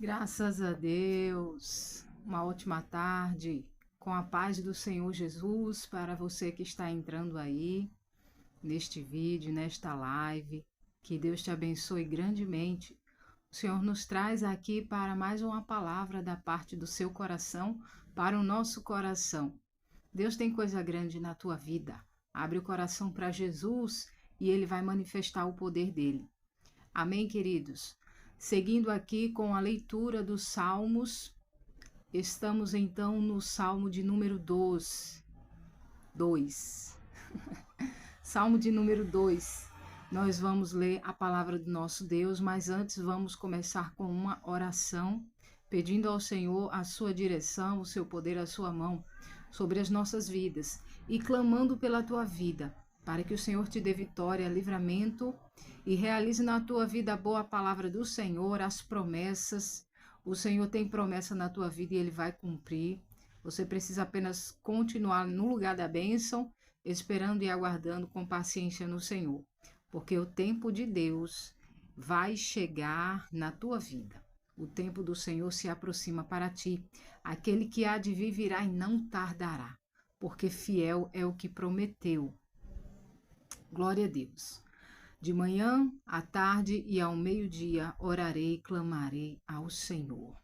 Graças a Deus, uma ótima tarde, com a paz do Senhor Jesus para você que está entrando aí neste vídeo, nesta live. Que Deus te abençoe grandemente. O Senhor nos traz aqui para mais uma palavra da parte do seu coração para o nosso coração. Deus tem coisa grande na tua vida. Abre o coração para Jesus e Ele vai manifestar o poder dele. Amém, queridos? Seguindo aqui com a leitura dos Salmos, estamos então no Salmo de número 2. Salmo de número 2. Nós vamos ler a palavra do nosso Deus, mas antes vamos começar com uma oração, pedindo ao Senhor a sua direção, o seu poder, a sua mão sobre as nossas vidas e clamando pela tua vida, para que o Senhor te dê vitória, livramento e realize na tua vida a boa palavra do Senhor, as promessas. O Senhor tem promessa na tua vida e Ele vai cumprir. Você precisa apenas continuar no lugar da bênção, esperando e aguardando com paciência no Senhor, porque o tempo de Deus vai chegar na tua vida. O tempo do Senhor se aproxima para ti. Aquele que há de vir virá e não tardará, porque fiel é o que prometeu. Glória a Deus. De manhã, à tarde e ao meio-dia orarei e clamarei ao Senhor.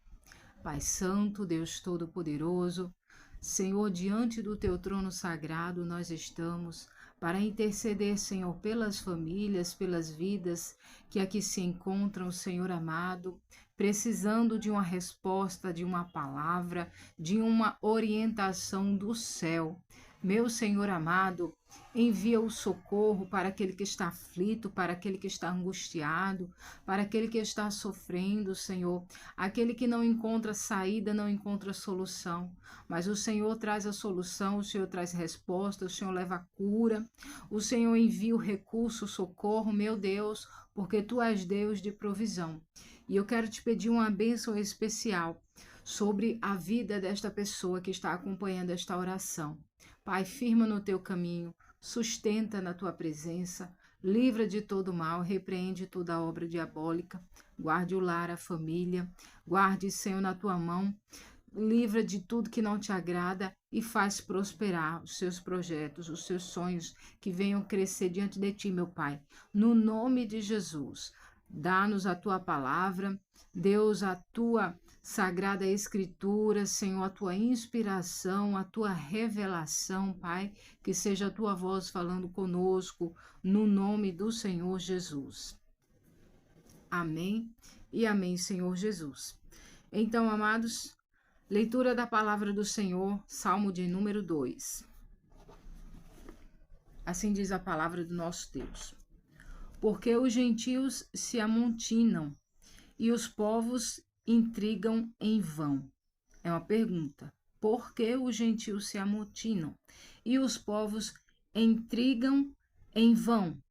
Pai Santo, Deus Todo-Poderoso, Senhor, diante do teu trono sagrado nós estamos para interceder, Senhor, pelas famílias, pelas vidas que aqui se encontram, Senhor amado, precisando de uma resposta, de uma palavra, de uma orientação do céu. Meu Senhor amado, envia o socorro para aquele que está aflito, para aquele que está angustiado, para aquele que está sofrendo, Senhor, aquele que não encontra saída, não encontra solução, mas o Senhor traz a solução, o Senhor traz resposta, o Senhor leva a cura, o Senhor envia o recurso, o socorro, meu Deus, porque Tu és Deus de provisão. E eu quero te pedir uma bênção especial sobre a vida desta pessoa que está acompanhando esta oração. Pai, firma no teu caminho, sustenta na tua presença, livra de todo mal, repreende toda obra diabólica, guarde o lar, a família, guarde, Senhor, na tua mão, livra de tudo que não te agrada e faz prosperar os seus projetos, os seus sonhos que venham crescer diante de ti, meu Pai. No nome de Jesus, dá-nos a tua palavra, Deus, a tua Sagrada Escritura, Senhor, a tua inspiração, a tua revelação, Pai, que seja a tua voz falando conosco, no nome do Senhor Jesus. Amém e amém, Senhor Jesus. Então, amados, leitura da palavra do Senhor, Salmo de número 2. Assim diz a palavra do nosso Deus. Porque os gentios se amontinam e os povos intrigam em vão. É uma pergunta. Por que os gentios se amotinam e os povos intrigam em vão?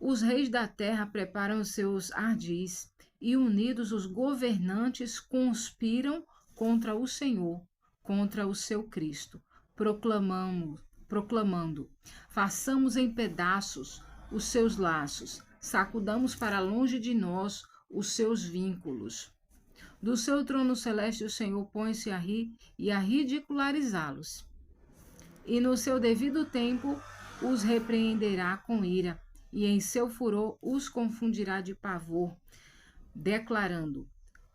Os reis da terra preparam seus ardis e unidos os governantes conspiram contra o Senhor, contra o seu Cristo, proclamando: façamos em pedaços os seus laços, sacudamos para longe de nós os seus vínculos. Do seu trono celeste o Senhor põe-se a rir e a ridicularizá-los. E no seu devido tempo os repreenderá com ira, e em seu furor os confundirá de pavor, declarando: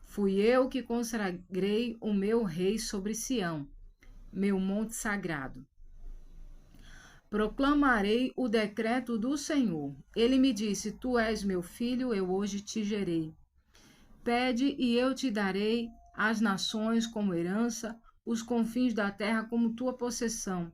fui eu que consagrei o meu rei sobre Sião, meu monte sagrado. Proclamarei o decreto do Senhor. Ele me disse: tu és meu filho, eu hoje te gerei. Pede e eu te darei as nações como herança, os confins da terra como tua possessão.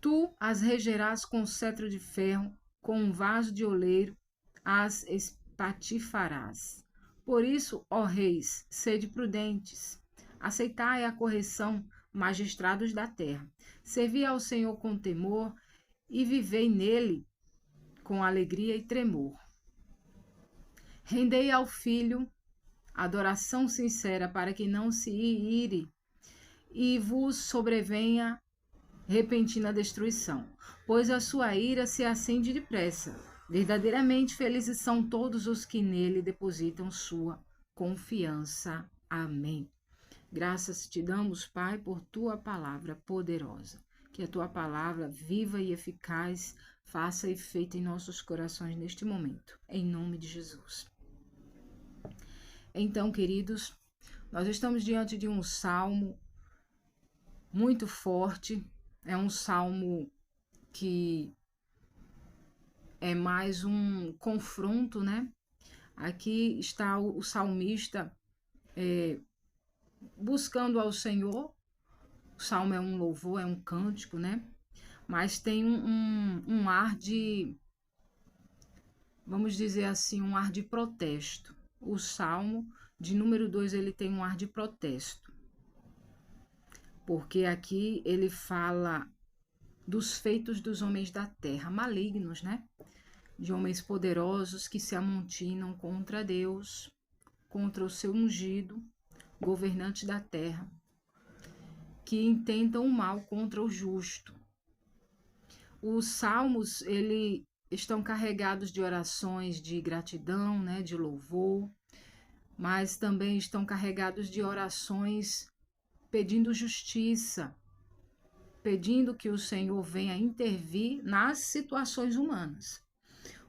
Tu as regerás com cetro de ferro, com um vaso de oleiro as espatifarás. Por isso, ó reis, sede prudentes, aceitai a correção, magistrados da terra. Servi ao Senhor com temor e vivei nele com alegria e tremor. Rendei ao Filho adoração sincera, para que não se ire e vos sobrevenha repentina destruição, pois a sua ira se acende depressa. Verdadeiramente felizes são todos os que nele depositam sua confiança. Amém. Graças te damos, Pai, por tua palavra poderosa. Que a tua palavra viva e eficaz faça efeito em nossos corações neste momento. Em nome de Jesus. Então, queridos, nós estamos diante de um salmo muito forte. É um salmo que é mais um confronto, né? Aqui está o salmista buscando ao Senhor. O salmo é um louvor, é um cântico, né? Mas tem um ar de, vamos dizer assim, um ar de protesto. O salmo de número 2, ele tem um ar de protesto. Porque aqui ele fala dos feitos dos homens da terra, malignos, né? De homens poderosos que se amontinam contra Deus, contra o seu ungido, governante da terra, que intentam o mal contra o justo. Os salmos, estão carregados de orações de gratidão, né, de louvor, mas também estão carregados de orações pedindo justiça, pedindo que o Senhor venha intervir nas situações humanas.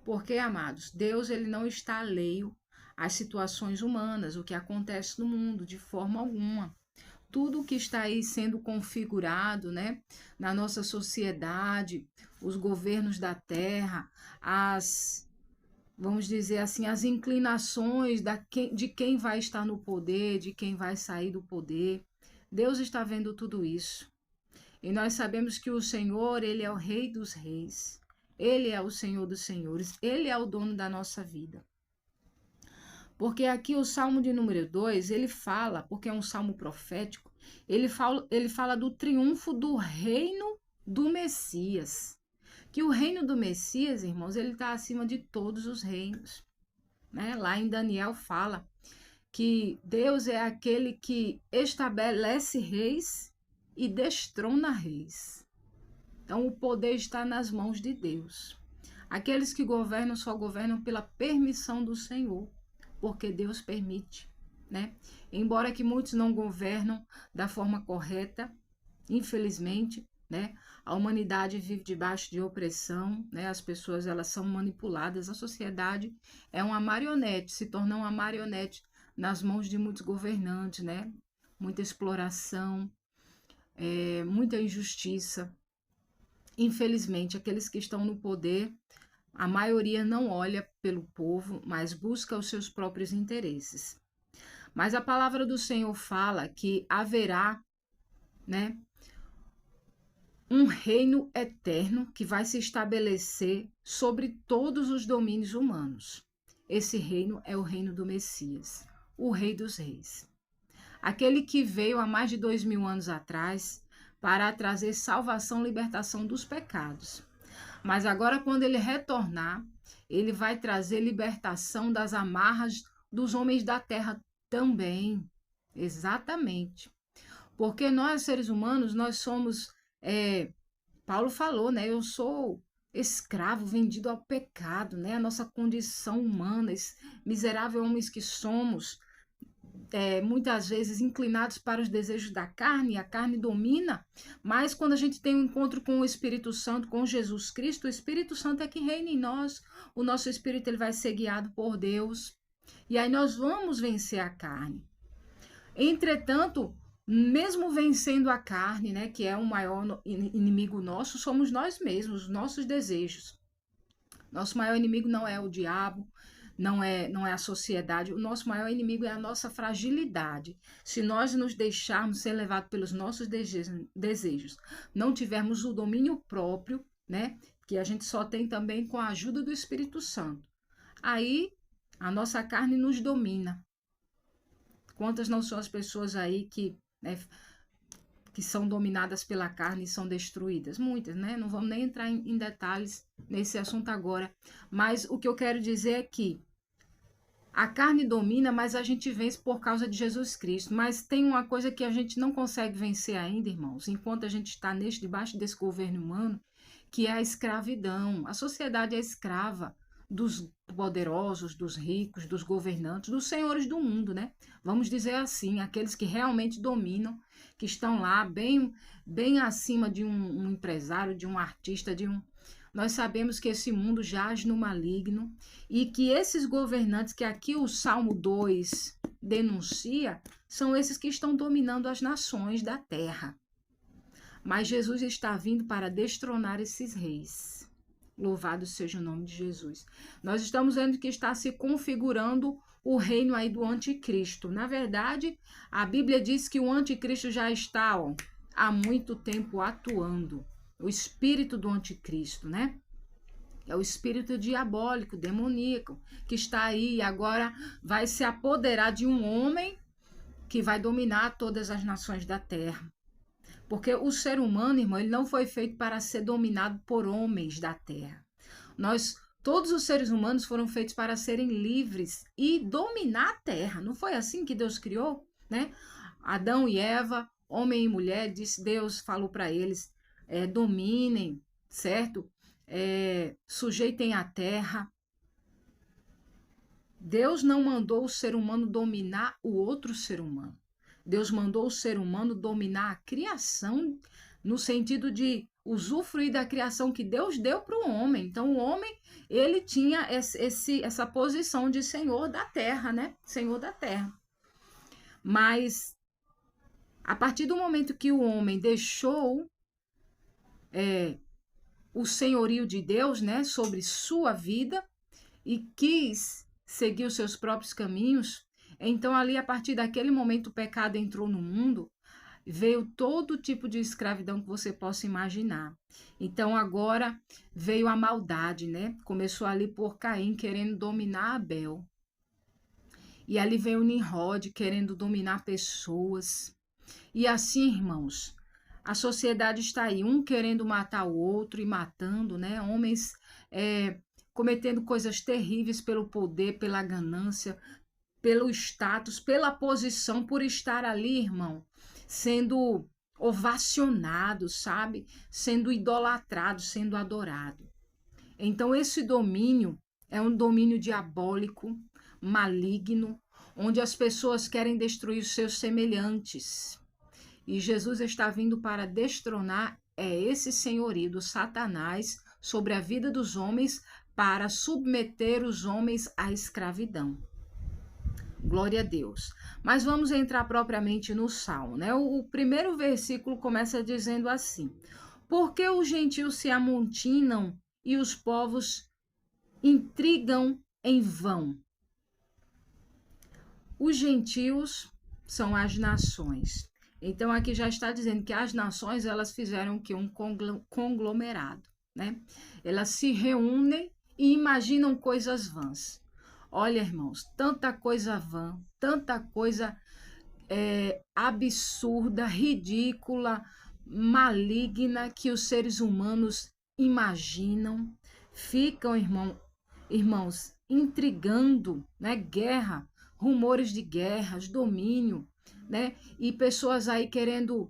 Porque, amados, Deus ele não está alheio às situações humanas, o que acontece no mundo, de forma alguma. Tudo que está aí sendo configurado, né, na nossa sociedade, os governos da terra, vamos dizer assim, as inclinações de quem vai estar no poder, de quem vai sair do poder. Deus está vendo tudo isso. E nós sabemos que o Senhor, ele é o Rei dos Reis. Ele é o Senhor dos Senhores. Ele é o dono da nossa vida. Porque aqui o Salmo de número 2, ele fala, porque é um salmo profético, ele fala do triunfo do reino do Messias. Que o reino do Messias, irmãos, ele está acima de todos os reinos. Né? Lá em Daniel fala que Deus é aquele que estabelece reis e destrona reis. Então o poder está nas mãos de Deus. Aqueles que governam só governam pela permissão do Senhor, porque Deus permite, né? Embora que muitos não governam da forma correta, infelizmente, né? A humanidade vive debaixo de opressão, né? As pessoas elas são manipuladas, a sociedade é uma marionete, se torna uma marionete nas mãos de muitos governantes, né? Muita exploração, muita injustiça. Infelizmente, aqueles que estão no poder, a maioria não olha pelo povo, mas busca os seus próprios interesses. Mas a palavra do Senhor fala que haverá, né, um reino eterno que vai se estabelecer sobre todos os domínios humanos. Esse reino é o reino do Messias, o Rei dos Reis. Aquele que veio há mais de 2000 anos atrás para trazer salvação, libertação dos pecados. Mas agora, quando ele retornar, ele vai trazer libertação das amarras dos homens da terra também. Exatamente. Porque nós, seres humanos, nós somos... Paulo falou, né? Eu sou escravo, vendido ao pecado, né? A nossa condição humana, miserável homens que somos, muitas vezes inclinados para os desejos da carne, a carne domina, mas quando a gente tem um encontro com o Espírito Santo, com Jesus Cristo, o Espírito Santo é que reina em nós, o nosso espírito ele vai ser guiado por Deus, e aí nós vamos vencer a carne. Entretanto, mesmo vencendo a carne, né, que é o maior inimigo nosso, somos nós mesmos, os nossos desejos. Nosso maior inimigo não é o diabo, não é a sociedade, o nosso maior inimigo é a nossa fragilidade. Se nós nos deixarmos ser levados pelos nossos desejos, não tivermos o domínio próprio, né, que a gente só tem também com a ajuda do Espírito Santo, aí a nossa carne nos domina. Quantas não são as pessoas aí que, né, que são dominadas pela carne e são destruídas? Muitas, né? Não vamos nem entrar em detalhes nesse assunto agora. Mas o que eu quero dizer é que a carne domina, mas a gente vence por causa de Jesus Cristo. Mas tem uma coisa que a gente não consegue vencer ainda, irmãos, enquanto a gente está debaixo desse governo humano, que é a escravidão. A sociedade é escrava dos poderosos, dos ricos, dos governantes, dos senhores do mundo, né? Vamos dizer assim, aqueles que realmente dominam, que estão lá bem acima de um empresário, de um artista, de um. Nós sabemos que esse mundo jaz no maligno e que esses governantes, que aqui o Salmo 2 denuncia, são esses que estão dominando as nações da terra. Mas Jesus está vindo para destronar esses reis. Louvado seja o nome de Jesus. Nós estamos vendo que está se configurando o reino aí do anticristo. Na verdade, a Bíblia diz que o anticristo já está há muito tempo atuando. O espírito do anticristo, né? É o espírito diabólico, demoníaco, que está aí e agora vai se apoderar de um homem que vai dominar todas as nações da terra. Porque o ser humano, irmão, ele não foi feito para ser dominado por homens da terra. Todos os seres humanos foram feitos para serem livres e dominar a terra. Não foi assim que Deus criou, né? Adão e Eva, homem e mulher, Deus falou para eles, dominem, certo? Sujeitem a terra. Deus não mandou o ser humano dominar o outro ser humano. Deus mandou o ser humano dominar a criação, no sentido de usufruir da criação que Deus deu para o homem. Então, o homem, ele tinha essa posição de senhor da terra, né? Senhor da terra. Mas, a partir do momento que o homem deixou o senhorio de Deus, né, sobre sua vida e quis seguir os seus próprios caminhos, então ali a partir daquele momento o pecado entrou no mundo, veio todo tipo de escravidão que você possa imaginar. Então agora veio a maldade, né? Começou ali por Caim querendo dominar Abel. E ali veio Nimrod querendo dominar pessoas. E assim, irmãos, a sociedade está aí, um querendo matar o outro e matando, né? Homens cometendo coisas terríveis pelo poder, pela ganância, pelo status, pela posição, por estar ali, irmão, sendo ovacionado, sabe? Sendo idolatrado, sendo adorado. Então, esse domínio é um domínio diabólico, maligno, onde as pessoas querem destruir os seus semelhantes. E Jesus está vindo para destronar esse senhorio do Satanás sobre a vida dos homens, para submeter os homens à escravidão. Glória a Deus. Mas vamos entrar propriamente no Salmo, né? O primeiro versículo começa dizendo assim: porque os gentios se amontinam e os povos intrigam em vão. Os gentios são as nações. Então aqui já está dizendo que as nações, elas fizeram que um conglomerado, né? Elas se reúnem e imaginam coisas vãs. Olha, irmãos, tanta coisa vã, tanta coisa absurda, ridícula, maligna que os seres humanos imaginam, ficam, irmãos, intrigando, né? Guerra, rumores de guerras, domínio, né? E pessoas aí querendo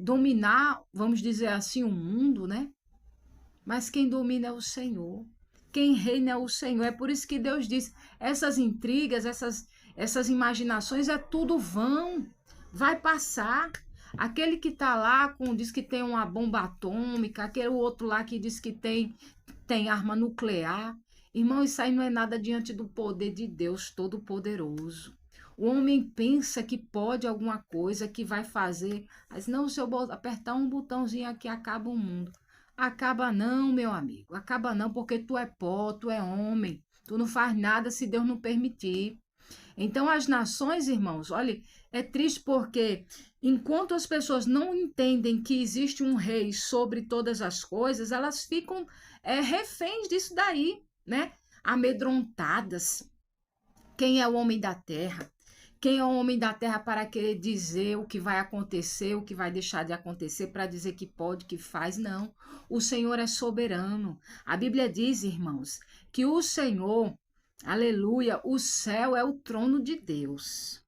dominar, vamos dizer assim, o mundo, né? Mas quem domina é o Senhor. Quem reina é o Senhor. É por isso que Deus diz, essas intrigas, essas imaginações é tudo vão. Vai passar. Aquele que está lá, diz que tem uma bomba atômica, aquele outro lá que diz que tem arma nuclear. Irmão, isso aí não é nada diante do poder de Deus Todo-Poderoso. O homem pensa que pode alguma coisa, que vai fazer. Mas não, se eu apertar um botãozinho aqui, acaba o mundo. Acaba não, meu amigo. Acaba não, porque tu é pó, tu é homem. Tu não faz nada se Deus não permitir. Então, as nações, irmãos, olha, é triste porque enquanto as pessoas não entendem que existe um rei sobre todas as coisas, elas ficam reféns disso daí, né? Amedrontadas. Quem é o homem da terra? Quem é o homem da terra para querer dizer o que vai acontecer, o que vai deixar de acontecer, para dizer que pode, que faz? Não. O Senhor é soberano. A Bíblia diz, irmãos, que o Senhor, aleluia, o céu é o trono de Deus.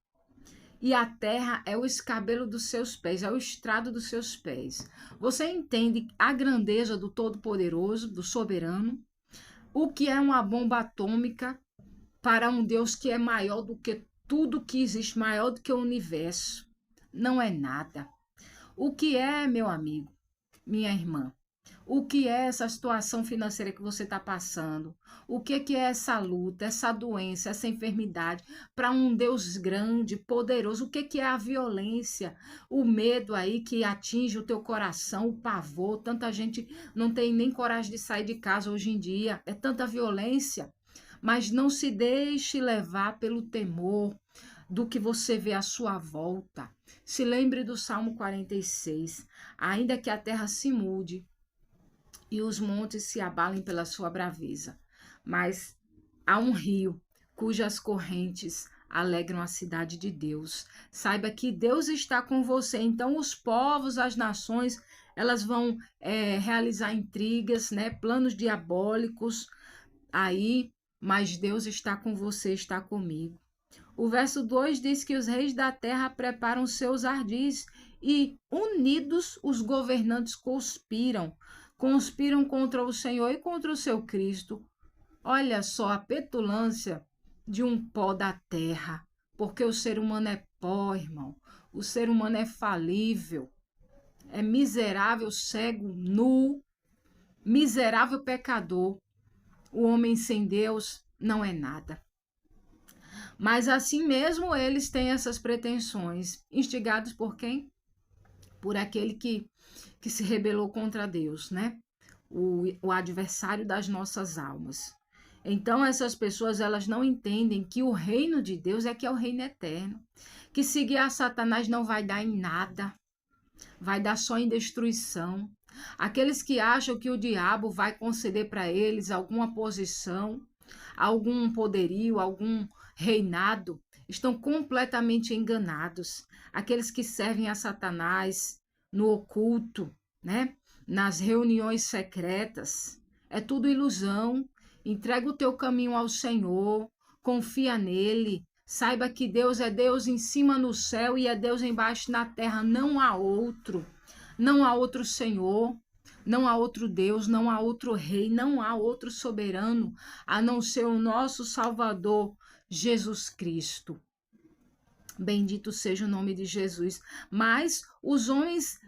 E a terra é o escabelo dos seus pés, é o estrado dos seus pés. Você entende a grandeza do Todo-Poderoso, do soberano? O que é uma bomba atômica para um Deus que é maior do que tudo que existe, maior do que o universo? Não é nada. O que é, meu amigo, minha irmã? O que é essa situação financeira que você está passando? O que é essa luta, essa doença, essa enfermidade para um Deus grande, poderoso? O que é a violência, o medo aí que atinge o teu coração, o pavor? Tanta gente não tem nem coragem de sair de casa hoje em dia. É tanta violência. Mas não se deixe levar pelo temor do que você vê à sua volta. Se lembre do Salmo 46. Ainda que a terra se mude e os montes se abalem pela sua braveza, mas há um rio cujas correntes alegram a cidade de Deus. Saiba que Deus está com você. Então os povos, as nações, elas vão realizar intrigas, né, planos diabólicos aí, mas Deus está com você, está comigo. O verso 2 diz que os reis da terra preparam seus ardis e, unidos, os governantes conspiram contra o Senhor e contra o seu Cristo. Olha só a petulância de um pó da terra, porque o ser humano é pó, irmão. O ser humano é falível, é miserável, cego, nu, miserável pecador. O homem sem Deus não é nada. Mas assim mesmo eles têm essas pretensões, instigados por quem? Por aquele que se rebelou contra Deus, né? O adversário das nossas almas. Então essas pessoas, elas não entendem que o reino de Deus é que é o reino eterno, que seguir a Satanás não vai dar em nada, vai dar só em destruição. Aqueles que acham que o diabo vai conceder para eles alguma posição, algum poderio, algum reinado, estão completamente enganados. Aqueles que servem a Satanás no oculto, né? Nas reuniões secretas, é tudo ilusão. Entrega o teu caminho ao Senhor, confia nele, saiba que Deus é Deus em cima no céu e é Deus embaixo na terra, não há outro. Não há outro Senhor, não há outro Deus, não há outro rei, não há outro soberano, a não ser o nosso Salvador, Jesus Cristo. Bendito seja o nome de Jesus. Mas os homens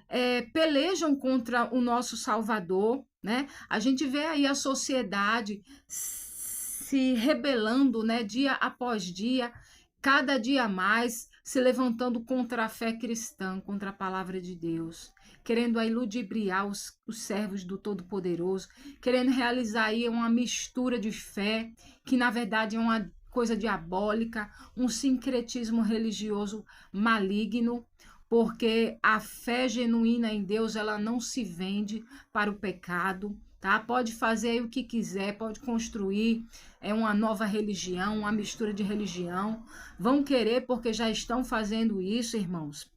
pelejam contra o nosso Salvador, né? A gente vê aí a sociedade se rebelando, né? Dia após dia, cada dia mais, se levantando contra a fé cristã, contra a palavra de Deus, querendo aí ludibriar os servos do Todo-Poderoso, querendo realizar aí uma mistura de fé, que na verdade é uma coisa diabólica, um sincretismo religioso maligno, porque a fé genuína em Deus, ela não se vende para o pecado, tá? Pode fazer aí o que quiser, pode construir uma nova religião, uma mistura de religião. Vão querer, porque já estão fazendo isso, irmãos,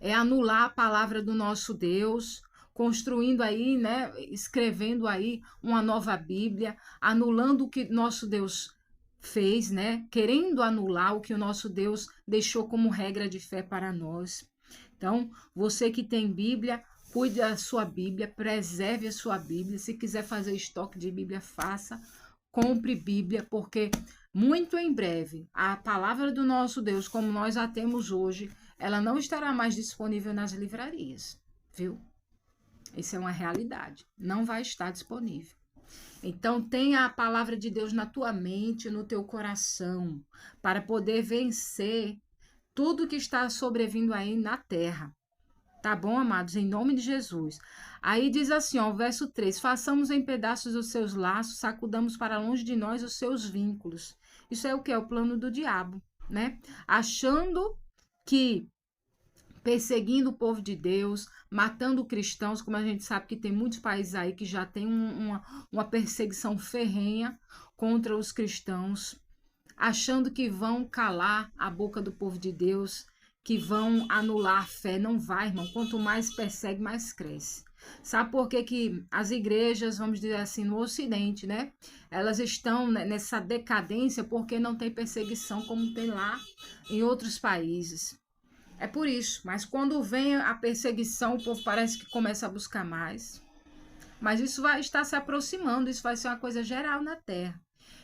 anular a palavra do nosso Deus, construindo aí, né, escrevendo aí uma nova Bíblia, anulando o que nosso Deus fez, né, querendo anular o que o nosso Deus deixou como regra de fé para nós. Então, você que tem Bíblia, cuide da sua Bíblia, preserve a sua Bíblia. Se quiser fazer estoque de Bíblia, faça. Compre Bíblia, porque muito em breve a palavra do nosso Deus, como nós a temos hoje, ela não estará mais disponível nas livrarias, viu? Isso é uma realidade. Não vai estar disponível. Então, tenha a palavra de Deus na tua mente, no teu coração, para poder vencer tudo que está sobrevindo aí na terra. Tá bom, amados? Em nome de Jesus. Aí diz assim, ó, o verso 3, façamos em pedaços os seus laços, sacudamos para longe de nós os seus vínculos. Isso é o que? É o plano do diabo, né? Achando que perseguindo o povo de Deus, matando cristãos, como a gente sabe que tem muitos países aí que já tem uma perseguição ferrenha contra os cristãos, achando que vão calar a boca do povo de Deus, que vão anular a fé. Não vai, irmão. Quanto mais persegue, mais cresce. Sabe por que que as igrejas, vamos dizer assim, no Ocidente, né? Elas estão nessa decadência porque não tem perseguição como tem lá em outros países. É por isso, mas quando vem a perseguição, o povo parece que começa a buscar mais. Mas isso vai estar se aproximando, isso vai ser uma coisa geral na Terra.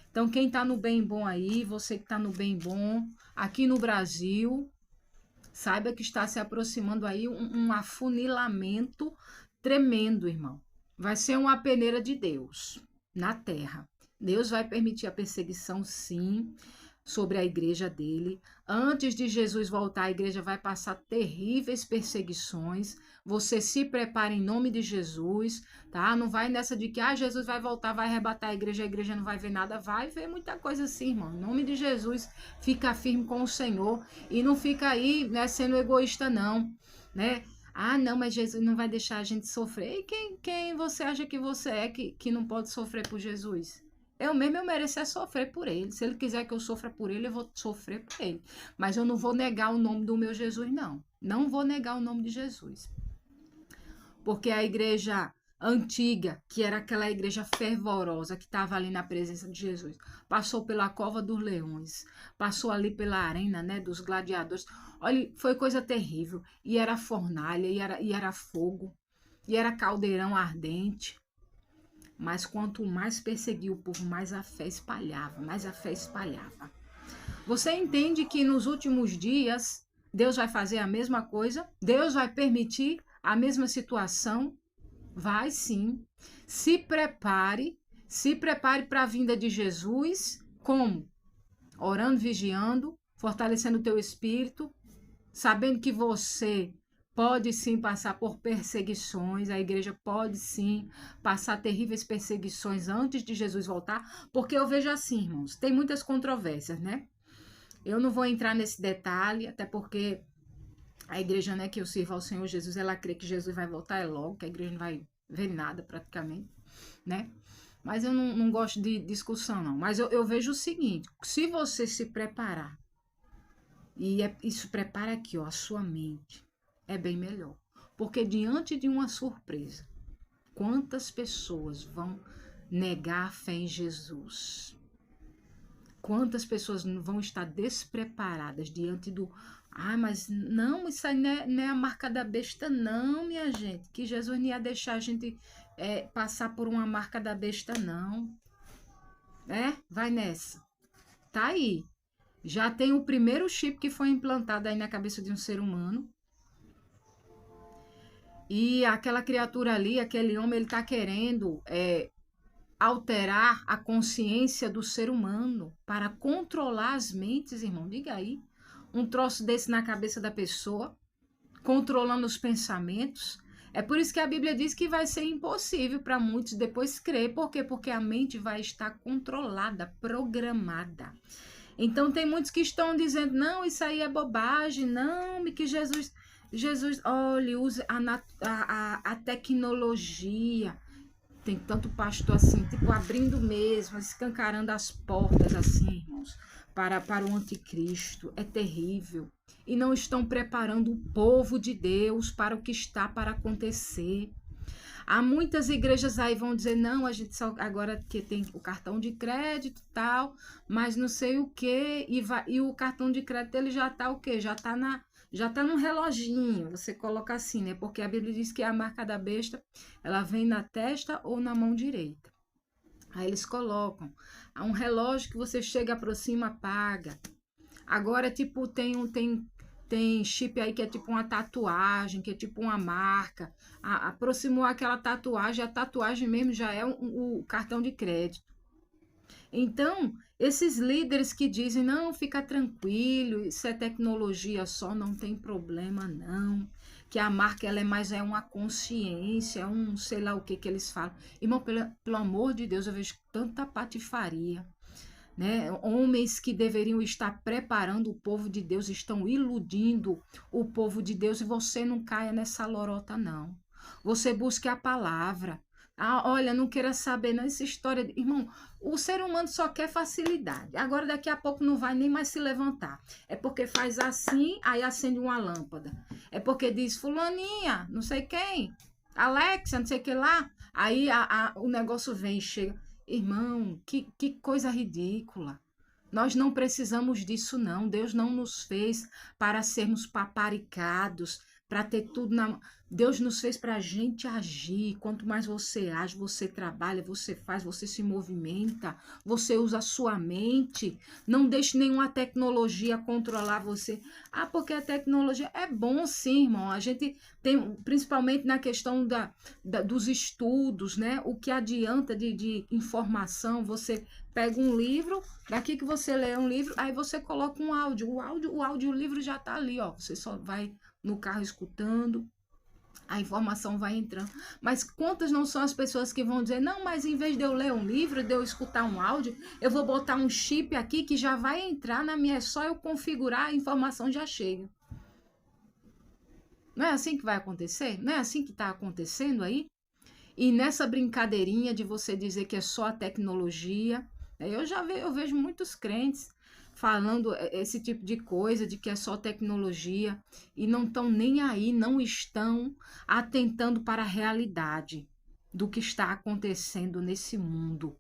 Então, quem está no bem bom aí, você que está no bem bom, aqui no Brasil, saiba que está se aproximando aí um afunilamento tremendo, irmão. Vai ser uma peneira de Deus na terra. Deus vai permitir a perseguição, sim, sobre a igreja dele. Antes de Jesus voltar, a igreja vai passar terríveis perseguições. Você se prepara em nome de Jesus, tá? Não vai nessa de que Jesus vai voltar, vai arrebatar a igreja não vai ver nada. Vai ver muita coisa assim, irmão. Em nome de Jesus, fica firme com o Senhor e não fica aí, né, sendo egoísta, não, né? Ah, não, mas Jesus não vai deixar a gente sofrer. E quem você acha que você é que não pode sofrer por Jesus? Eu mesmo eu mereço é sofrer por ele. Se ele quiser que eu sofra por ele, eu vou sofrer por ele. Mas eu não vou negar o nome do meu Jesus, não. Não vou negar o nome de Jesus. Porque a igreja antiga, que era aquela igreja fervorosa que estava ali na presença de Jesus, passou pela cova dos leões, passou ali pela arena, né, dos gladiadores. Olha, foi coisa terrível. E era fornalha, e era fogo, e era caldeirão ardente. Mas quanto mais perseguia o povo, mais a fé espalhava, mais a fé espalhava. Você entende que nos últimos dias Deus vai fazer a mesma coisa? Deus vai permitir a mesma situação? Vai sim. Se prepare para a vinda de Jesus. Como? Orando, vigiando, fortalecendo o teu espírito, sabendo que você pode sim passar por perseguições, a igreja pode sim passar terríveis perseguições antes de Jesus voltar, porque eu vejo assim, irmãos, tem muitas controvérsias, né? Eu não vou entrar nesse detalhe, até porque a igreja, né, que eu sirvo ao Senhor Jesus, ela crê que Jesus vai voltar logo, que a igreja não vai ver nada praticamente, né? Mas eu não gosto de discussão, não. Mas eu vejo o seguinte, se você se preparar, isso prepara aqui, ó, a sua mente, é bem melhor. Porque diante de uma surpresa, quantas pessoas vão negar a fé em Jesus? Quantas pessoas vão estar despreparadas diante do... Ah, mas não, isso aí não é a marca da besta, não, minha gente. Que Jesus não ia deixar a gente passar por uma marca da besta, não. Vai nessa. Tá aí. Já tem o primeiro chip que foi implantado aí na cabeça de um ser humano. E aquela criatura ali, aquele homem, ele está querendo alterar a consciência do ser humano para controlar as mentes, irmão. Diga aí. Um troço desse na cabeça da pessoa, controlando os pensamentos. É por isso que a Bíblia diz que vai ser impossível para muitos depois crer. Por quê? Porque a mente vai estar controlada, programada. Então tem muitos que estão dizendo, não, isso aí é bobagem, não, que Jesus, olha, use a tecnologia. Tem tanto pastor assim, tipo, abrindo mesmo, escancarando as portas assim, irmãos, para o anticristo. É terrível. E não estão preparando o povo de Deus para o que está para acontecer. Há muitas igrejas aí vão dizer, não, a gente só agora que tem o cartão de crédito e tal, mas não sei o que, e o cartão de crédito ele já está o quê? Já está num reloginho, você coloca assim, né? Porque a Bíblia diz que a marca da besta, ela vem na testa ou na mão direita. Aí eles colocam, há um relógio que você chega, aproxima, apaga. Agora, tipo, tem chip aí que é tipo uma tatuagem, que é tipo uma marca. Aproximou aquela tatuagem, a tatuagem mesmo já é o cartão de crédito. Então, esses líderes que dizem, não, fica tranquilo, isso é tecnologia só, não tem problema não, que a marca ela é uma consciência, sei lá o que eles falam. Irmão, pelo amor de Deus, eu vejo tanta patifaria. Né? Homens que deveriam estar preparando o povo de Deus estão iludindo o povo de Deus e você não caia nessa lorota, não. Você busque a palavra. Olha, não queira saber, não, essa história. Irmão, o ser humano só quer facilidade. Agora, daqui a pouco, não vai nem mais se levantar. É porque faz assim, aí acende uma lâmpada. É porque diz, fulaninha, não sei quem, Alexa, não sei o que lá. Aí o negócio vem e chega. Irmão, que coisa ridícula. Nós não precisamos disso, não. Deus não nos fez para sermos paparicados, para ter tudo na mão. Deus nos fez para a gente agir. Quanto mais você age, você trabalha, você faz, você se movimenta, você usa a sua mente. Não deixe nenhuma tecnologia controlar você. Ah, porque a tecnologia é bom sim, irmão. A gente tem, principalmente na questão dos estudos, né? O que adianta de informação? Você pega um livro, daqui que você lê um livro, aí você coloca um áudio. O áudio, o livro já está ali, ó. Você só vai no carro escutando, a informação vai entrando. Mas quantas não são as pessoas que vão dizer, não, mas em vez de eu ler um livro, de eu escutar um áudio, eu vou botar um chip aqui que já vai entrar na minha, é só eu configurar, a informação já chega. Não é assim que vai acontecer? Não é assim que está acontecendo aí? E nessa brincadeirinha de você dizer que é só a tecnologia, eu vejo muitos crentes falando esse tipo de coisa, de que é só tecnologia, e não estão nem aí, não estão atentando para a realidade do que está acontecendo nesse mundo.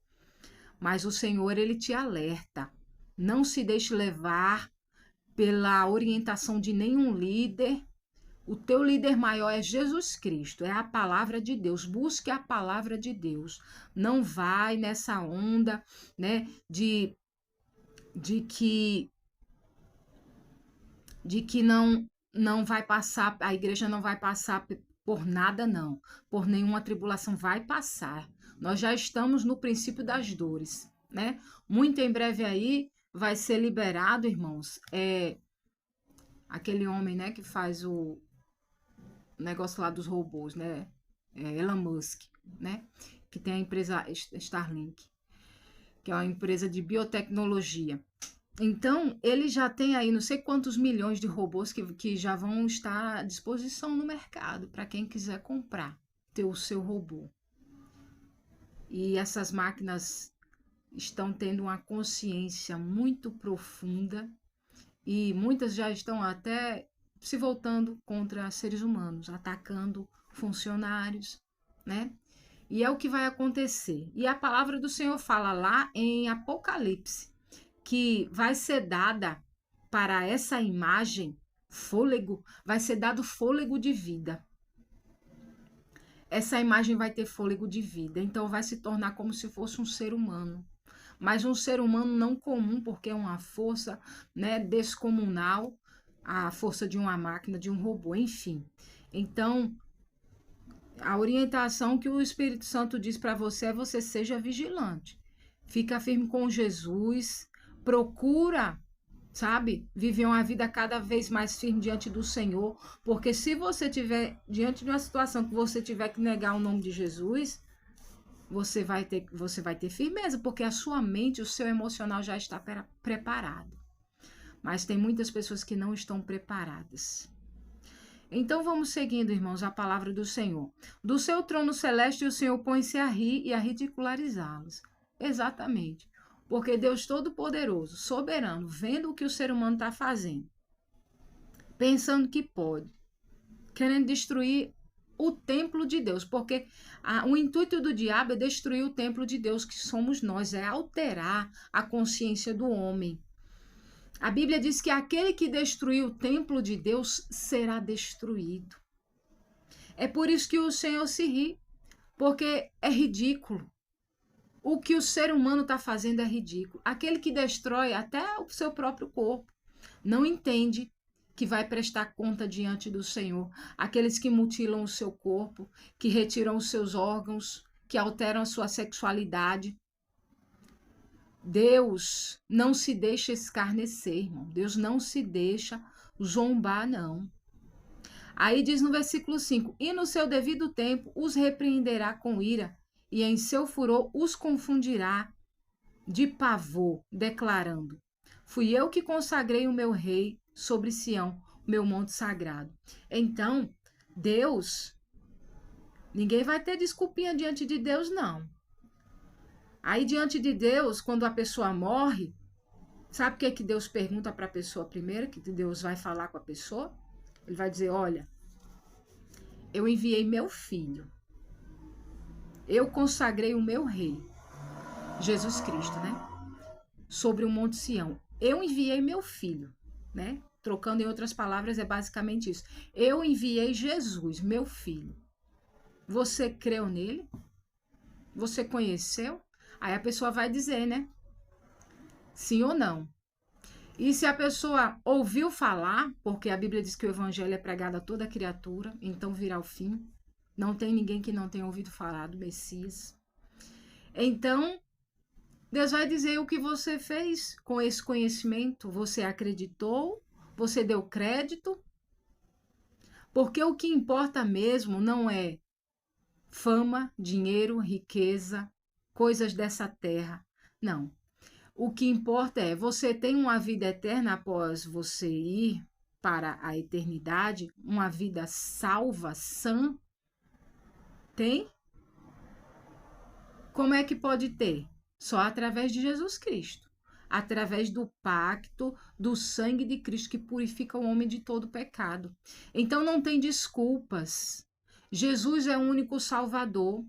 Mas o Senhor, ele te alerta. Não se deixe levar pela orientação de nenhum líder. O teu líder maior é Jesus Cristo, é a palavra de Deus. Busque a palavra de Deus. Não vai nessa onda, né, de que não vai passar, a igreja não vai passar por nada não, por nenhuma tribulação, vai passar. Nós já estamos no princípio das dores, né? Muito em breve aí vai ser liberado, irmãos, aquele homem, né, que faz o negócio lá dos robôs, né? Elon Musk, né? Que tem a empresa Starlink, que é uma empresa de biotecnologia. Então, ele já tem aí não sei quantos milhões de robôs que já vão estar à disposição no mercado para quem quiser comprar, ter o seu robô. E essas máquinas estão tendo uma consciência muito profunda e muitas já estão até se voltando contra seres humanos, atacando funcionários, né? E é o que vai acontecer. E a palavra do Senhor fala lá em Apocalipse que vai ser dada para essa imagem fôlego, vai ser dado fôlego de vida. Essa imagem vai ter fôlego de vida, então vai se tornar como se fosse um ser humano. Mas um ser humano não comum, porque é uma força, né, descomunal, a força de uma máquina, de um robô, enfim. Então, a orientação que o Espírito Santo diz para você é você seja vigilante. Fica firme com Jesus, procura, sabe, viver uma vida cada vez mais firme diante do Senhor, porque se você tiver diante de uma situação que você tiver que negar o nome de Jesus, você vai ter firmeza, porque a sua mente, o seu emocional já está preparado. Mas tem muitas pessoas que não estão preparadas. Então vamos seguindo, irmãos, a palavra do Senhor. Do seu trono celeste o Senhor põe-se a rir e a ridicularizá-los. Exatamente. Porque Deus Todo-Poderoso, soberano, vendo o que o ser humano está fazendo, pensando que pode, querendo destruir o templo de Deus, porque o intuito do diabo é destruir o templo de Deus, que somos nós, é alterar a consciência do homem. A Bíblia diz que aquele que destruir o templo de Deus será destruído. É por isso que o Senhor se ri, porque é ridículo. O que o ser humano está fazendo é ridículo. Aquele que destrói até o seu próprio corpo não entende que vai prestar conta diante do Senhor. Aqueles que mutilam o seu corpo, que retiram os seus órgãos, que alteram a sua sexualidade. Deus não se deixa escarnecer, irmão. Deus não se deixa zombar, não. Aí diz no versículo 5, e no seu devido tempo os repreenderá com ira, e em seu furor os confundirá de pavor, declarando, fui eu que consagrei o meu rei sobre Sião, meu monte sagrado. Então, Deus, ninguém vai ter desculpinha diante de Deus, não. Aí, diante de Deus, quando a pessoa morre, sabe o que é que Deus pergunta para a pessoa primeiro? Que Deus vai falar com a pessoa? Ele vai dizer, olha, eu enviei meu filho. Eu consagrei o meu rei, Jesus Cristo, né? Sobre o Monte Sião. Eu enviei meu filho, né? trocando em outras palavras, é basicamente isso. Eu enviei Jesus, meu filho. Você creu nele? Você conheceu? Aí a pessoa vai dizer, né? Sim ou não. E se a pessoa ouviu falar, porque a Bíblia diz que o evangelho é pregado a toda criatura, então virá o fim. Não tem ninguém que não tenha ouvido falar do Messias. Então, Deus vai dizer o que você fez com esse conhecimento. Você acreditou? Você deu crédito? Porque o que importa mesmo não é fama, dinheiro, riqueza, coisas dessa terra. Não. O que importa é, você tem uma vida eterna após você ir para a eternidade, uma vida salva, sã? Tem? Como é que pode ter? Só através de Jesus Cristo. Através do pacto do sangue de Cristo que purifica o homem de todo pecado. Então não tem desculpas. Jesus é o único Salvador.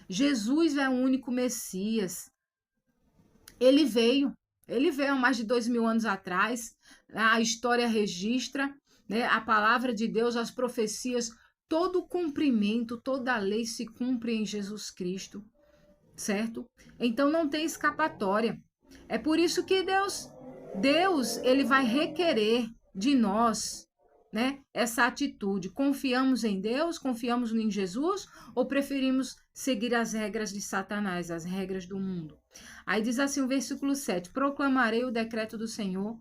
Jesus é o único Messias. Ele veio há mais de 2000 anos atrás. A história registra, né, a palavra de Deus, as profecias, todo o cumprimento, toda a lei se cumpre em Jesus Cristo, certo? Então não tem escapatória. É por isso que Deus, ele vai requerer de nós, né, essa atitude. Confiamos em Deus, confiamos em Jesus ou preferimos seguir as regras de Satanás, as regras do mundo? Aí diz assim o versículo 7: proclamarei o decreto do Senhor,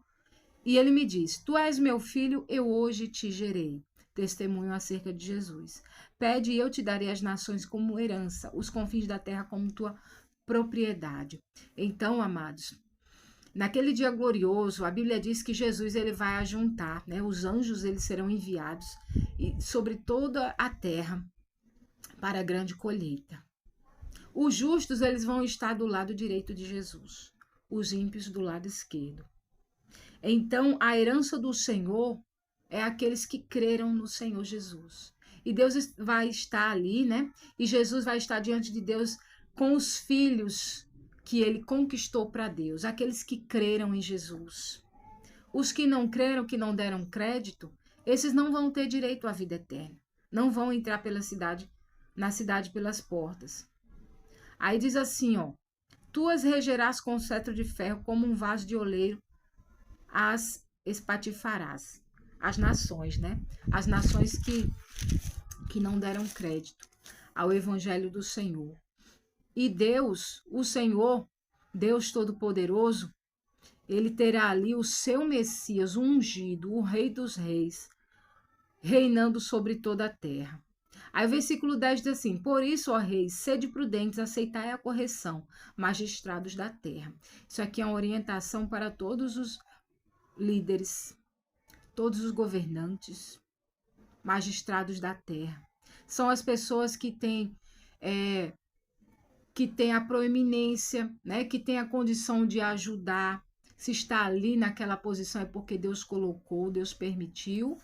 e ele me diz: tu és meu filho, eu hoje te gerei. Testemunho acerca de Jesus. Pede e eu te darei as nações como herança, os confins da terra como tua propriedade. Então, amados, naquele dia glorioso, a Bíblia diz que Jesus ele vai ajuntar, né? Os anjos eles serão enviados sobre toda a terra para a grande colheita. Os justos eles vão estar do lado direito de Jesus, os ímpios do lado esquerdo. Então, a herança do Senhor é aqueles que creram no Senhor Jesus. E Deus vai estar ali, né? E Jesus vai estar diante de Deus com os filhos que ele conquistou para Deus, aqueles que creram em Jesus. Os que não creram, que não deram crédito, esses não vão ter direito à vida eterna. Não vão entrar na cidade pelas portas. Aí diz assim, ó: tu as regerás com cetro de ferro, como um vaso de oleiro, as espatifarás. As nações, né? As nações que não deram crédito ao evangelho do Senhor. E Deus, o Senhor, Deus Todo-Poderoso, ele terá ali o seu Messias, o ungido, o Rei dos Reis, reinando sobre toda a terra. Aí o versículo 10 diz assim: por isso, ó reis, sede prudentes, aceitai a correção, magistrados da terra. Isso aqui é uma orientação para todos os líderes, todos os governantes, magistrados da terra. São as pessoas que têm a proeminência, né? Que têm a condição de ajudar. Se está ali naquela posição é porque Deus colocou, Deus permitiu.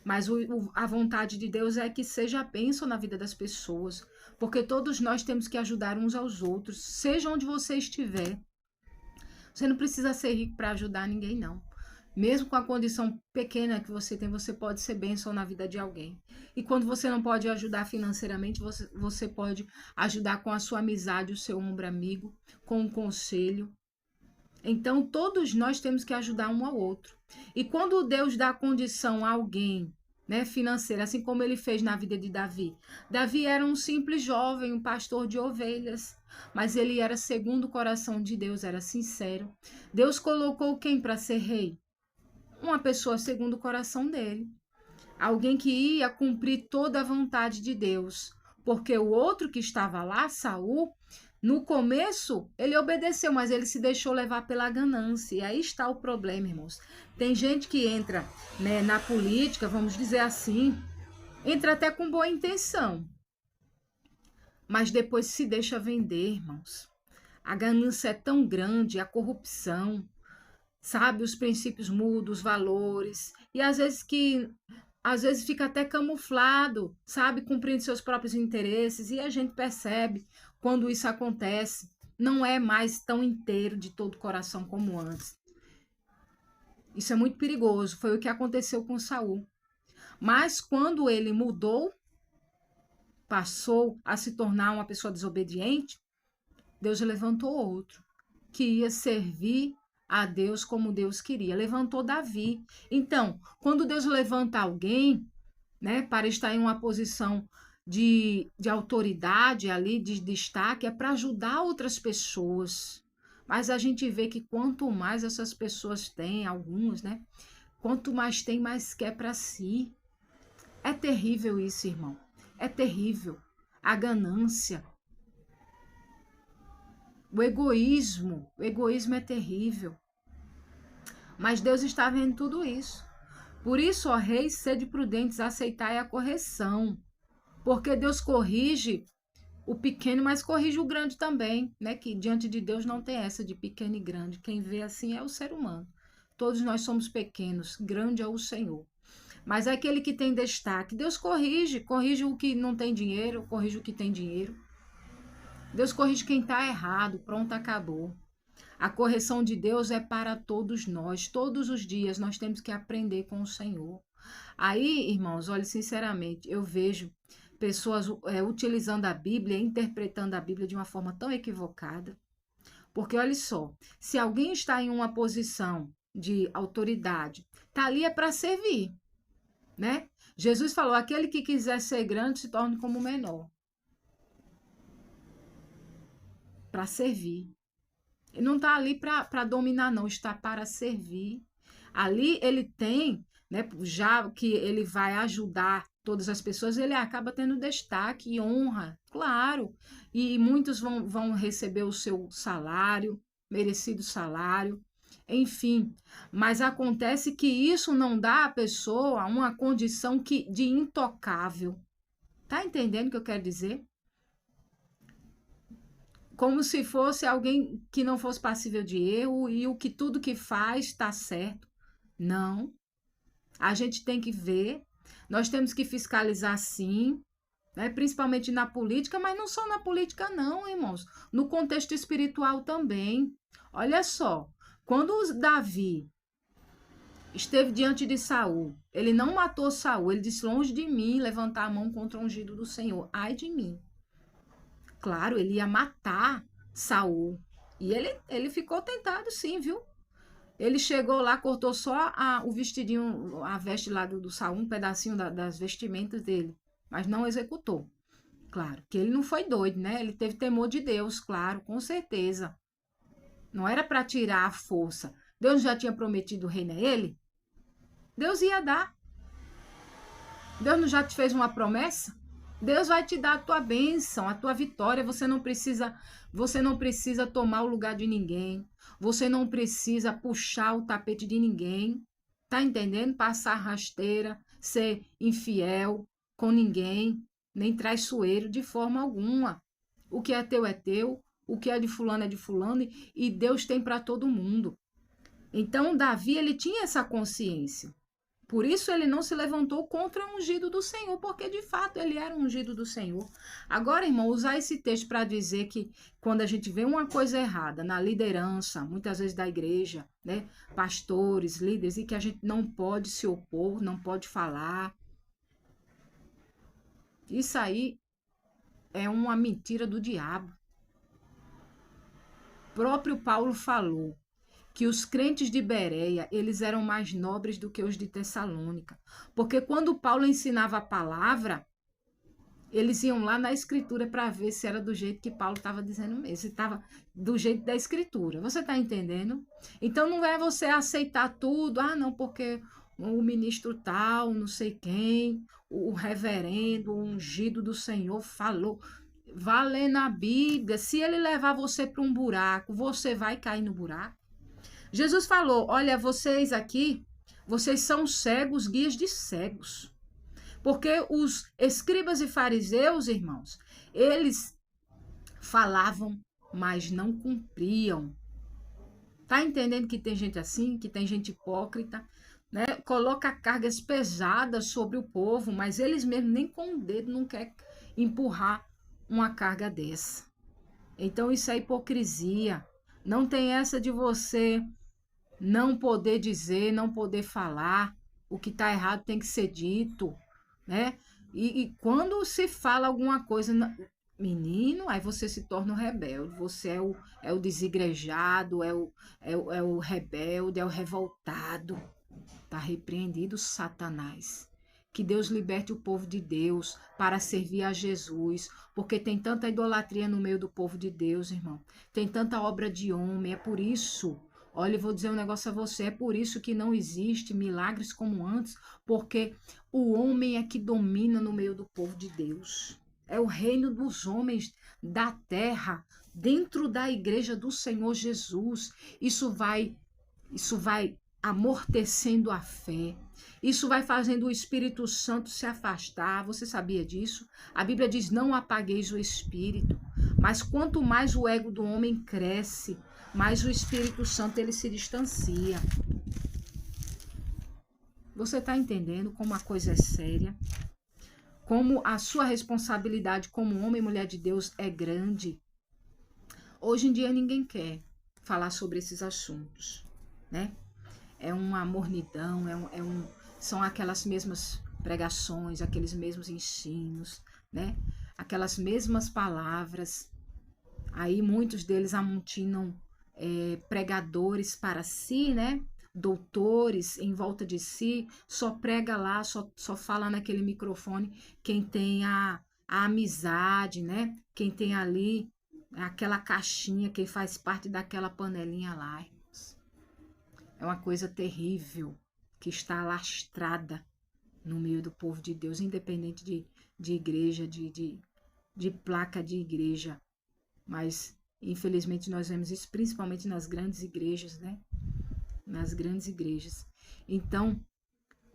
Mas a vontade de Deus é que seja a bênção na vida das pessoas, porque todos nós temos que ajudar uns aos outros, seja onde você estiver. Você não precisa ser rico para ajudar ninguém, não. Mesmo com a condição pequena que você tem, você pode ser bênção na vida de alguém. E quando você não pode ajudar financeiramente, você pode ajudar com a sua amizade, o seu ombro amigo, com um conselho. Então, todos nós temos que ajudar um ao outro. E quando Deus dá condição a alguém, né, financeira, assim como ele fez na vida de Davi. Davi era um simples jovem, um pastor de ovelhas, mas ele era segundo o coração de Deus, era sincero. Deus colocou quem para ser rei? Uma pessoa segundo o coração dele. Alguém que ia cumprir toda a vontade de Deus. Porque o outro que estava lá, Saul, no começo, ele obedeceu, mas ele se deixou levar pela ganância. E aí está o problema, irmãos. Tem gente que entra, né, na política, vamos dizer assim, entra até com boa intenção, mas depois se deixa vender, irmãos. A ganância é tão grande, a corrupção, sabe? Os princípios mudam, os valores. E às vezes fica até camuflado, sabe? Cumprindo seus próprios interesses. E a gente percebe quando isso acontece. Não é mais tão inteiro de todo o coração como antes. Isso é muito perigoso. Foi o que aconteceu com Saul. Mas quando ele mudou, passou a se tornar uma pessoa desobediente, Deus levantou outro que ia servir a Deus como Deus queria. Levantou Davi. Então, quando Deus levanta alguém, né, para estar em uma posição de autoridade ali, de destaque, é para ajudar outras pessoas. Mas a gente vê que quanto mais essas pessoas têm, algumas, né? Quanto mais tem, mais quer para si. É terrível isso, irmão. É terrível. A ganância, o egoísmo é terrível. Mas Deus está vendo tudo isso. Por isso, ó reis, sede prudentes, aceitai a correção. Porque Deus corrige o pequeno, mas corrige o grande também, né? Que diante de Deus não tem essa de pequeno e grande. Quem vê assim é o ser humano. Todos nós somos pequenos, grande é o Senhor. Mas é aquele que tem destaque, Deus corrige, corrige o que não tem dinheiro, corrige o que tem dinheiro. Deus corrige quem está errado, pronto, acabou. A correção de Deus é para todos nós, todos os dias nós temos que aprender com o Senhor. Aí, irmãos, olha, sinceramente, eu vejo pessoas utilizando a Bíblia, interpretando a Bíblia de uma forma tão equivocada. Porque olha só, se alguém está em uma posição de autoridade, está ali é para servir, né? Jesus falou: aquele que quiser ser grande se torne como o menor, para servir. Ele não está ali para dominar, não, está para servir. Ali ele tem, né, já que ele vai ajudar todas as pessoas, ele acaba tendo destaque e honra, claro. E muitos vão receber o seu salário, merecido salário, enfim. Mas acontece que isso não dá à pessoa uma condição de intocável. Tá entendendo o que eu quero dizer? Como se fosse alguém que não fosse passível de erro e o que tudo que faz está certo. Não. A gente tem que ver, nós temos que fiscalizar sim, né? Principalmente na política, mas não só na política não, irmãos. No contexto espiritual também. Olha só, quando Davi esteve diante de Saul, ele não matou Saul, ele disse: longe de mim levantar a mão contra o ungido do Senhor. Ai de mim. Claro, ele ia matar Saul. E ele ficou tentado sim, viu? Ele chegou lá, cortou só o vestidinho, a veste lá do Saul, um pedacinho das vestimentas dele, mas não executou. Claro, que ele não foi doido, né? Ele teve temor de Deus, claro, com certeza. Não era para tirar a força. Deus já tinha prometido o reino a ele? Deus ia dar. Deus não já te fez uma promessa? Deus vai te dar a tua bênção, a tua vitória. Você não precisa tomar o lugar de ninguém. Você não precisa puxar o tapete de ninguém. Tá entendendo? Passar rasteira, ser infiel com ninguém, nem traiçoeiro de forma alguma. O que é teu, o que é de fulano e Deus tem para todo mundo. Então Davi, ele tinha essa consciência. Por isso ele não se levantou contra o ungido do Senhor, porque de fato ele era um ungido do Senhor. Agora, irmão, usar esse texto para dizer que quando a gente vê uma coisa errada na liderança, muitas vezes da igreja, né, pastores, líderes, e que a gente não pode se opor, não pode falar, isso aí é uma mentira do diabo. O próprio Paulo falou que os crentes de Bereia, eles eram mais nobres do que os de Tessalônica. Porque quando Paulo ensinava a palavra, eles iam lá na escritura para ver se era do jeito que Paulo estava dizendo mesmo, se estava do jeito da escritura. Você está entendendo? Então não é você aceitar tudo, não, porque o ministro tal, não sei quem, o reverendo, o ungido do Senhor falou. Vá ler na Bíblia. Se ele levar você para um buraco, você vai cair no buraco. Jesus falou: olha, vocês aqui, vocês são cegos, guias de cegos. Porque os escribas e fariseus, irmãos, eles falavam, mas não cumpriam. Tá entendendo que tem gente assim, que tem gente hipócrita, né? Coloca cargas pesadas sobre o povo, mas eles mesmos nem com o dedo não querem empurrar uma carga dessa. Então isso é hipocrisia. Não tem essa de você não poder dizer, não poder falar, o que está errado tem que ser dito, né? E quando se fala alguma coisa, menino, aí você se torna um rebelde, você é o desigrejado, é o rebelde, é o revoltado. Está repreendido, Satanás. Que Deus liberte o povo de Deus para servir a Jesus, porque tem tanta idolatria no meio do povo de Deus, irmão. Tem tanta obra de homem, é por isso. Olha, eu vou dizer um negócio a você, é por isso que não existe milagres como antes, porque o homem é que domina no meio do povo de Deus. É o reino dos homens da terra, dentro da igreja do Senhor Jesus. Isso vai amortecendo a fé. Isso vai fazendo o Espírito Santo se afastar. Você sabia disso? A Bíblia diz: não apagueis o Espírito. Mas quanto mais o ego do homem cresce, mais o Espírito Santo ele se distancia. Você está entendendo como a coisa é séria? Como a sua responsabilidade como homem e mulher de Deus é grande? Hoje em dia ninguém quer falar sobre esses assuntos, né? É uma mornidão, são aquelas mesmas pregações, aqueles mesmos ensinos, né? Aquelas mesmas palavras. Aí muitos deles amontinam pregadores para si, né? Doutores em volta de si, só prega lá, só fala naquele microfone quem tem a amizade, né? Quem tem ali aquela caixinha, quem faz parte daquela panelinha lá. É uma coisa terrível que está alastrada no meio do povo de Deus, independente de igreja, de placa de igreja. Mas, infelizmente, nós vemos isso principalmente nas grandes igrejas, né? Nas grandes igrejas. Então,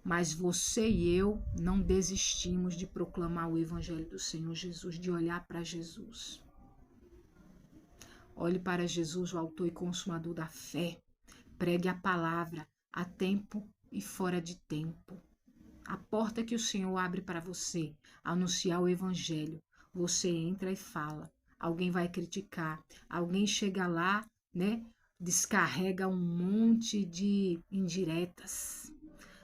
mas você e eu não desistimos de proclamar o Evangelho do Senhor Jesus, de olhar para Jesus. Olhe para Jesus, o autor e consumador da fé. Pregue a palavra a tempo e fora de tempo. A porta que o Senhor abre para você, anunciar o Evangelho, você entra e fala. Alguém vai criticar, alguém chega lá, né? Descarrega um monte de indiretas.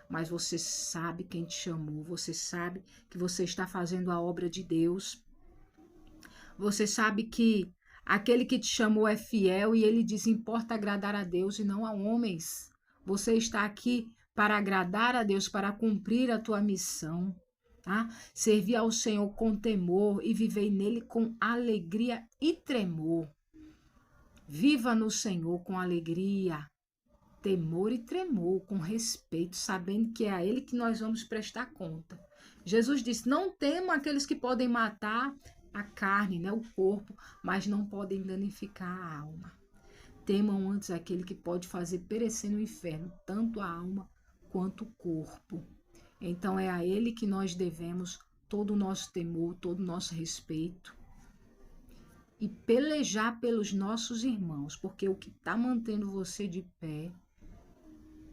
Mas você sabe quem te chamou, você sabe que você está fazendo a obra de Deus. Você sabe que aquele que te chamou é fiel e ele diz: importa agradar a Deus e não a homens. Você está aqui para agradar a Deus, para cumprir a tua missão, tá? Servir ao Senhor com temor e viver nele com alegria e tremor. Viva no Senhor com alegria, temor e tremor, com respeito, sabendo que é a Ele que nós vamos prestar conta. Jesus disse: não temam aqueles que podem matar a carne, né, o corpo, mas não podem danificar a alma. Temam antes aquele que pode fazer perecer no inferno, tanto a alma quanto o corpo. Então é a Ele que nós devemos todo o nosso temor, todo o nosso respeito. E pelejar pelos nossos irmãos, porque o que está mantendo você de pé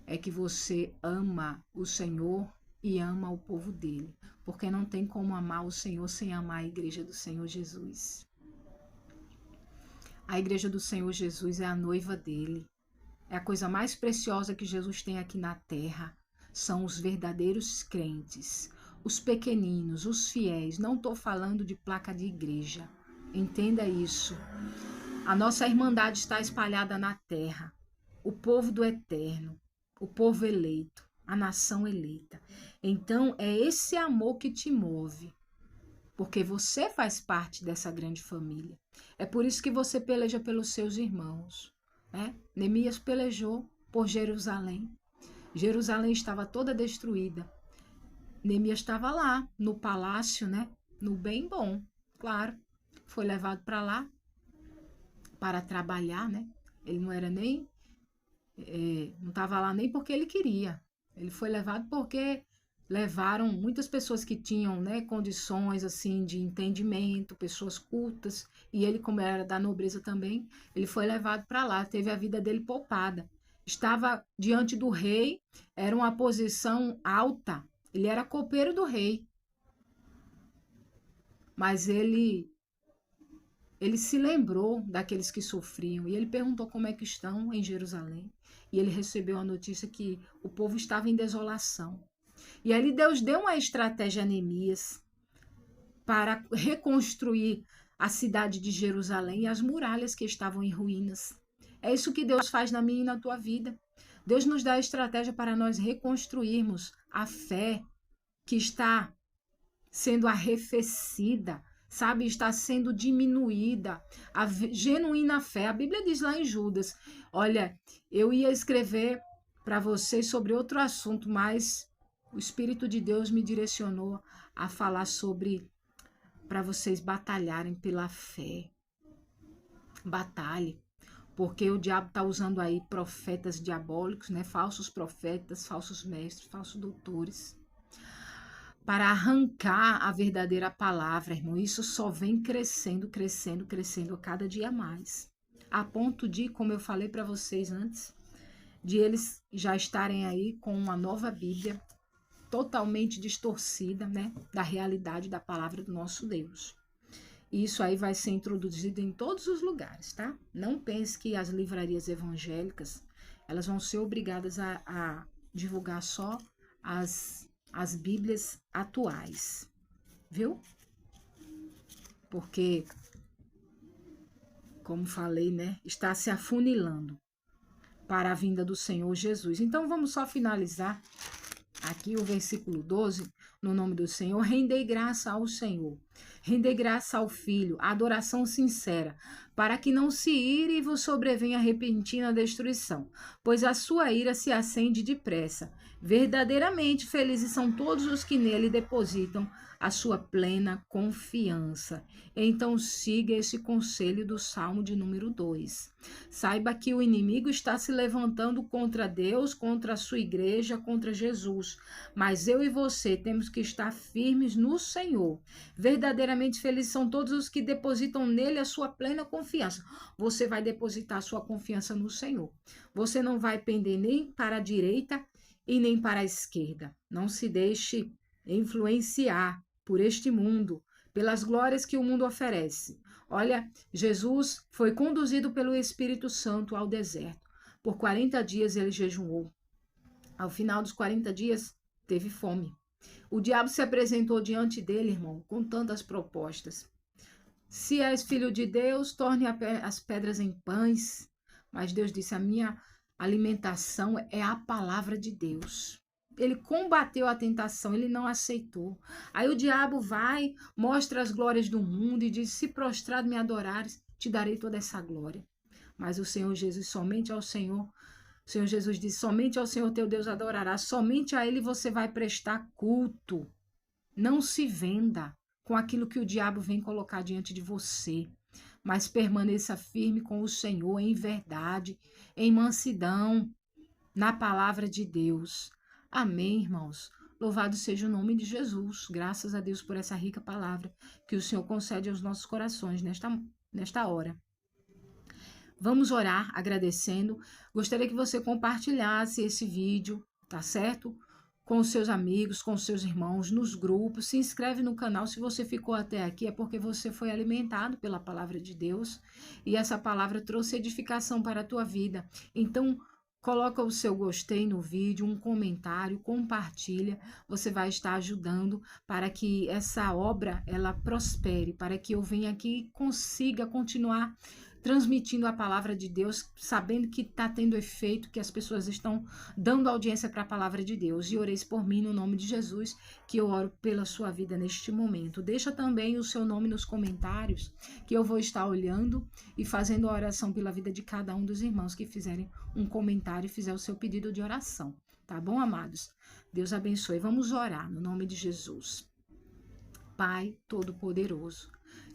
é que você ama o Senhor e ama o povo dele, porque não tem como amar o Senhor sem amar a igreja do Senhor Jesus. A igreja do Senhor Jesus é a noiva dele, é a coisa mais preciosa que Jesus tem aqui na terra. São os verdadeiros crentes, os pequeninos, os fiéis. Não estou falando de placa de igreja, entenda isso. A nossa irmandade está espalhada na terra, o povo do eterno, o povo eleito, a nação eleita. Então é esse amor que te move, porque você faz parte dessa grande família. É por isso que você peleja pelos seus irmãos, né? Neemias pelejou por Jerusalém. Jerusalém estava toda destruída. Neemias estava lá no palácio, né? No bem bom, claro. Foi levado para lá para trabalhar, né? Ele não era nem não estava lá nem porque ele queria. Ele foi levado porque levaram muitas pessoas que tinham, né, condições assim de entendimento, pessoas cultas, e ele, como era da nobreza também, ele foi levado para lá, teve a vida dele poupada. Estava diante do rei, era uma posição alta, ele era copeiro do rei, mas ele se lembrou daqueles que sofriam e ele perguntou como é que estão em Jerusalém. E ele recebeu a notícia que o povo estava em desolação. E aí Deus deu uma estratégia a Neemias para reconstruir a cidade de Jerusalém e as muralhas que estavam em ruínas. É isso que Deus faz na minha e na tua vida. Deus nos dá a estratégia para nós reconstruirmos a fé que está sendo arrefecida, sabe? Está sendo diminuída. A genuína fé. A Bíblia diz lá em Judas, olha, eu ia escrever para vocês sobre outro assunto, mas o Espírito de Deus me direcionou a falar sobre para vocês batalharem pela fé. Batalhe. Porque o diabo está usando aí profetas diabólicos, né? Falsos profetas, falsos mestres, falsos doutores, para arrancar a verdadeira palavra, irmão. Isso só vem crescendo, crescendo, crescendo a cada dia mais. A ponto de, como eu falei para vocês antes, de eles já estarem aí com uma nova Bíblia totalmente distorcida, né? Da realidade da palavra do nosso Deus. E isso aí vai ser introduzido em todos os lugares, tá? Não pense que as livrarias evangélicas, elas vão ser obrigadas a divulgar só as Bíblias atuais, viu? Porque, como falei, né? Está se afunilando para a vinda do Senhor Jesus. Então, vamos só finalizar aqui o versículo 12, no nome do Senhor. Rendei graça ao Senhor. Rendei graça ao Filho, a adoração sincera, para que não se ire e vos sobrevenha repentina destruição, pois a sua ira se acende depressa. Verdadeiramente felizes são todos os que nele depositam a sua plena confiança. Então siga esse conselho do Salmo de número 2. Saiba que o inimigo está se levantando contra Deus, contra a sua igreja, contra Jesus. Mas eu e você temos que estar firmes no Senhor. Verdadeiramente felizes são todos os que depositam nele a sua plena confiança. Você vai depositar a sua confiança no Senhor. Você não vai pender nem para a direita e nem para a esquerda. Não se deixe influenciar por este mundo, pelas glórias que o mundo oferece. Olha, Jesus foi conduzido pelo Espírito Santo ao deserto. Por 40 dias ele jejuou. Ao final dos 40 dias, teve fome. O diabo se apresentou diante dele, irmão, com tantas propostas. Se és filho de Deus, torne as pedras em pães. Mas Deus disse, a minha alimentação é a palavra de Deus. Ele combateu a tentação, ele não aceitou. Aí o diabo vai, mostra as glórias do mundo e diz, se prostrado me adorares, te darei toda essa glória. Mas o Senhor Jesus, somente ao Senhor, o Senhor Jesus disse, somente ao Senhor teu Deus adorarás, somente a ele você vai prestar culto. Não se venda com aquilo que o diabo vem colocar diante de você, mas permaneça firme com o Senhor em verdade, em mansidão, na palavra de Deus. Amém, irmãos. Louvado seja o nome de Jesus. Graças a Deus por essa rica palavra que o Senhor concede aos nossos corações nesta hora. Vamos orar agradecendo. Gostaria que você compartilhasse esse vídeo, tá certo? Com os seus amigos, com os seus irmãos, nos grupos. Se inscreve no canal. Se você ficou até aqui, é porque você foi alimentado pela palavra de Deus. E essa palavra trouxe edificação para a tua vida. Então, coloca o seu gostei no vídeo, um comentário, compartilha. Você vai estar ajudando para que essa obra ela prospere, para que eu venha aqui e consiga continuar transmitindo a palavra de Deus, sabendo que está tendo efeito, que as pessoas estão dando audiência para a palavra de Deus. E oreis por mim no nome de Jesus, que eu oro pela sua vida neste momento. Deixa também o seu nome nos comentários, que eu vou estar olhando e fazendo a oração pela vida de cada um dos irmãos que fizerem um comentário e fizer o seu pedido de oração. Tá bom, amados? Deus abençoe. Vamos orar no nome de Jesus. Pai Todo-Poderoso,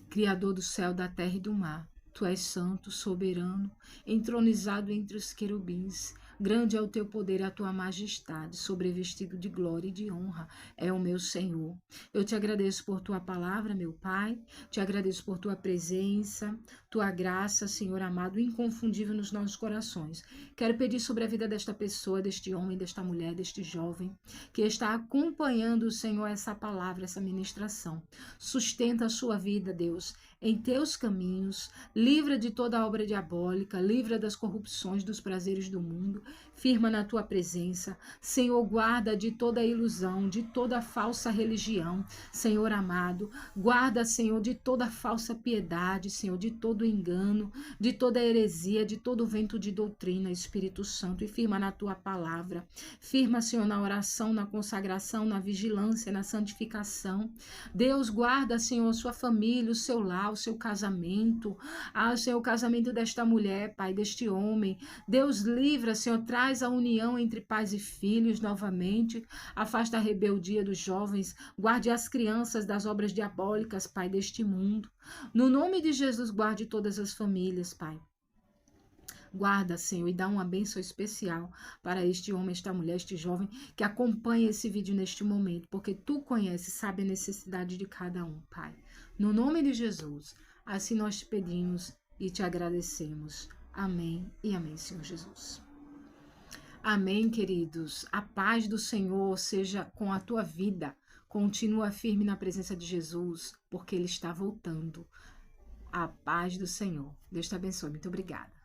Criador do céu, da terra e do mar, Tu és santo, soberano, entronizado entre os querubins. Grande é o teu poder e a tua majestade, sobrevestido de glória e de honra é o meu Senhor. Eu te agradeço por tua palavra, meu Pai, te agradeço por tua presença, tua graça, Senhor amado, inconfundível nos nossos corações. Quero pedir sobre a vida desta pessoa, deste homem, desta mulher, deste jovem, que está acompanhando, Senhor, essa palavra, essa ministração. Sustenta a sua vida, Deus, em teus caminhos, livra de toda obra diabólica, livra das corrupções, dos prazeres do mundo, firma na tua presença. Senhor, guarda de toda ilusão, de toda falsa religião, Senhor amado, guarda, Senhor, de toda falsa piedade, Senhor, de todo engano, de toda heresia, de todo vento de doutrina, Espírito Santo, e firma na tua palavra, firma, Senhor, na oração, na consagração, na vigilância, na santificação. Deus, guarda, Senhor, sua família, o seu lar, o seu casamento, Senhor, o casamento desta mulher, Pai, deste homem. Deus, livra, Senhor, traz a união entre pais e filhos novamente, afasta a rebeldia dos jovens, guarde as crianças das obras diabólicas, Pai, deste mundo. No nome de Jesus, guarde todas as famílias, Pai. Guarda, Senhor, e dá uma bênção especial para este homem, esta mulher, este jovem que acompanha esse vídeo neste momento, porque tu conheces, sabe a necessidade de cada um, Pai. No nome de Jesus, assim nós te pedimos e te agradecemos. Amém e amém, Senhor Jesus. Amém, queridos. A paz do Senhor seja com a tua vida. Continua firme na presença de Jesus, porque Ele está voltando. A paz do Senhor. Deus te abençoe. Muito obrigada.